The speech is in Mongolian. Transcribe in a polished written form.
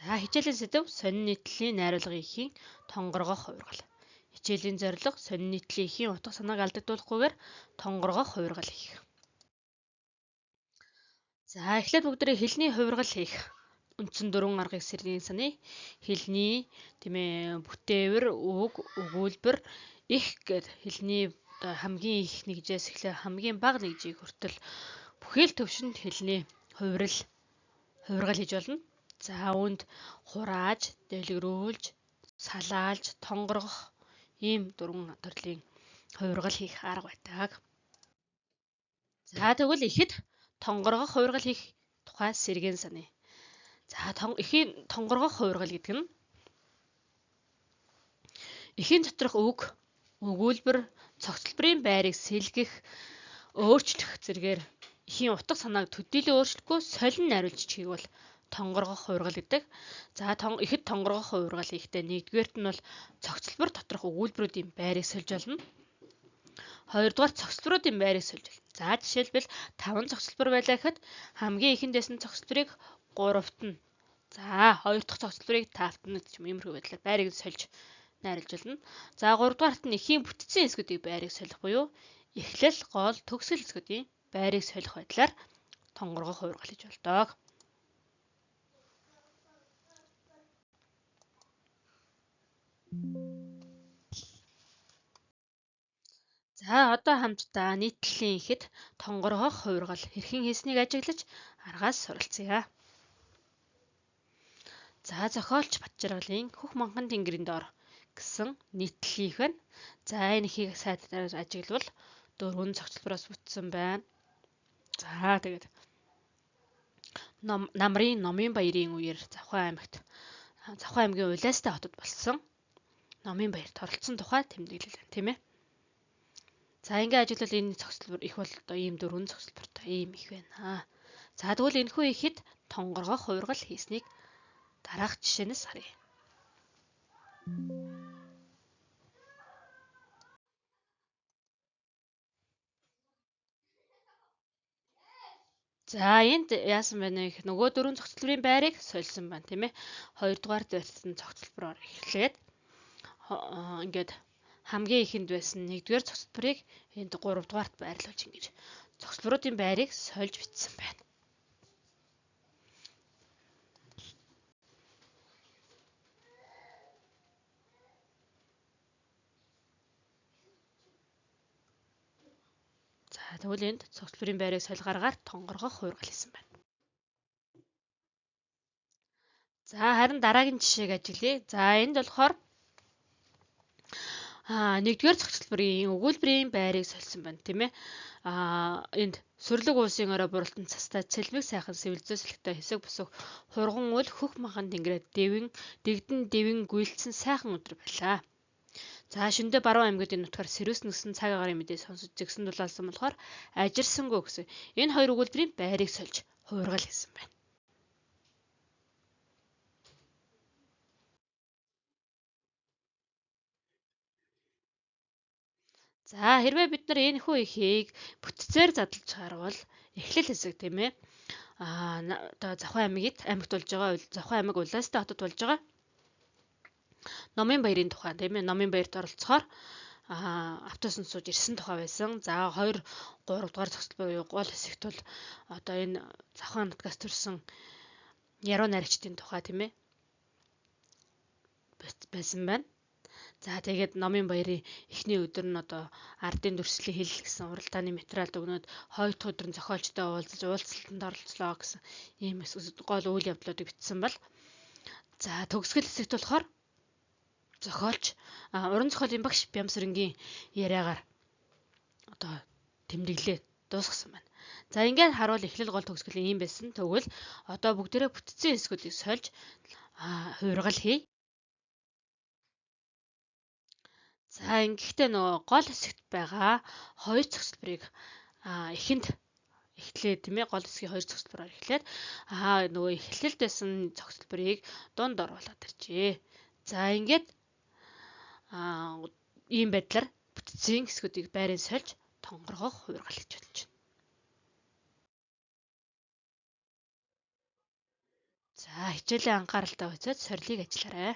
За хичээлийн сэдэв сонин нийтлэлийн найруулга ихийн тонгоргох хувиргал. Хичээлийн зорилго сонин нийтлэлийн ихийн утга санааг алдагдуулахгүйгээр тонгоргох хувиргал хийх. За эхлээд бүгдээ хэлний хувиргал хийх. Үндсэн 4 аргыг сэргийн саны хэлний бүтээвэр, үг, өгүүлбэр, их гэд хэлний хамгийн их нэгжээс эхлээ хамгийн бага нэгжийг хүртэл бүхий л төвшөнд хэлний хувиргал хийж болно. За үүнд хурааж, дэлгэрүүлж, салаалж, тонгоргох ийм 4 төрлийн хувиргал хийх арга байдаг. За тэгвэл ихэд тонгоргох хувиргал хийх тухай сэргийн саны. За эхийн тонгоргох хувиргал гэдэг нь эхийн доторх үг, өгүүлбэр, цогцлборын байрыг сэлгэх, өөрчлөх зэргээр эхийн утга санааг төдийлөн өөрчлөхгүй солин найруулж чийг бол тонгоргох хувиргал гэдэг. За ихэд тонгоргох хувиргал хийхдээ нэгдүгээрт нь бол цогцлбор доторх өгүүлбэрүүдийн байрыг сольж болно. Хоёрдугаар цогцлборуудын байрыг сольж болно. За жишээлбэл 5 цогцлбор байлаа гэхэд хамгийн ихэндээс нь цогцлборыг 3-т нь. За 2 дахь цогцлборыг 5-т нь гэх юм иймэрхүү байдлаар байрыг сольж найруулж болно. За 3 дугаарт нь эхийн бүтцийн хэсгүүдийн байрыг солих буюу эхлэл, гол, төгсгөл хэсгүүдийн байрыг солих байдлаар тонгоргох хувиргал хийж болдог. За одоо хамтдаа нийтлэлийн ихэд тонгоргох хувиргал хэрхэн хийснийг ажиглаж аргаас суралцъя. За зохиолч Батжаргалын Хөх манхан тэнгэрийн доор гэсэн нийтлэлийнх байна. За энэ ихийг сайдаар ажиглавал 4 цогцлбороос бүтсэн байна. За тэгээд Номын баярын үеэр Завхан аймгийн Улайстай хотод болсон Номын баярт оролцсон тухай тэмдэглэл байна, тийм ээ. За ингээ ажиглал энэ цогцлбор их бол одоо ийм 4 цогцлбортой ийм их байна. За тэгвэл энэхүү ихэд тонгоргох хувиргал хийснийг дараах жишээнээс харъя. За энд яасан байна гэх нөгөө 4 цогцлборын байрыг сольсон байна, тийм ээ. 2 дугаар байсан цогцлбороор эхлээд ингээд хамгийн ихэнд байсан 1-р цогцлборыг энд 3 дугаарт байрлуулж ингэж цогцлборуудын байрыг сольж бичсэн байна. За тэгвэл энд цогцлборын байрыг солих аргаар тонгоргох хувиргал хийсэн байна. За харин дараагийн жишээг ажиглая. За энд болохоор 1-р цогцлборын өгүүлбэрийн байрыг сольсон байна, тийм ээ. Энд сүрлэг уусын орой буралтан цастай цэлмэг сайхан сэвэлзөөслөгтэй хэсэг бусах хурган үл Хөх манхан тэнгэрээ дэгдэн дэвэн гүйлцсэн сайхан өдөр байлаа. За шөндөө баруун аймагуудын нутгаар сэрүүс нэгсэн цаг агаарын мэдээ сонсож зэгсэн дулаалсан болохоор ажирсангүй гэсэн энэ хоёр өгүүлбэрийн байрыг сольж хувиргал хийсэн байна. За хэрвээ бид нар энэхүү ихийг бүтцээр задлаж харвал эхлэл хэсэг, тийм ээ. Одоо Завхан аймагт болж байгаа Завхан аймаг Улайстай хотод болж байгаа Номын баярын тухай, тийм ээ. Номын баярт оролцохоор автобусанд сууж ирсэн тухай байсан. За 2-3 дугаар цогцлбор буюу гол хэсэгт бол одоо энэ Завхан нутгаас төрсэн яруу найрагчдын тухай, тийм ээ, байсан байна. За тэгээд Номын баярын эхний өдөр нь одоо ардын дүрслэлийг хэлэл гэсэн уралдааны материалд өгнөд хоёр дахь өдөр нь зохиолчтой уулзаж уулзалтанд оролцлоо гэсэн ийм гол үйл явдлуудыг бичсэн бол за төгсгөл хэсэгт болохоор зохиолч уран зохиолын багш Бямсрынгийн яриагаар одоо тэмдэглээ дуусгасан байна. За ингээд харуул эхлэл гол төгсгөл ийм байсан. Тэгвэл одоо бүгдээрээ бүтцийн хэсгүүдийг сольж хувиргал хий. За ингэхдээ нөгөө гол хэсэгт байгаа хоёр цогцлборыг эхэнд эхлээд, тийм ээ, гол хэсгийн хоёр цогцлбороор эхлээд нөгөө эхлэлд байсан цогцлборыг дунд оруулаад иржээ. За ингээд ийм байдлаар бүтцийн хэсгүүдийг байрын сольж тонгоргох хувиргал гэж болж байна. За За хичээлээ анхааралтай үзээд сорилыг ажиллаарай.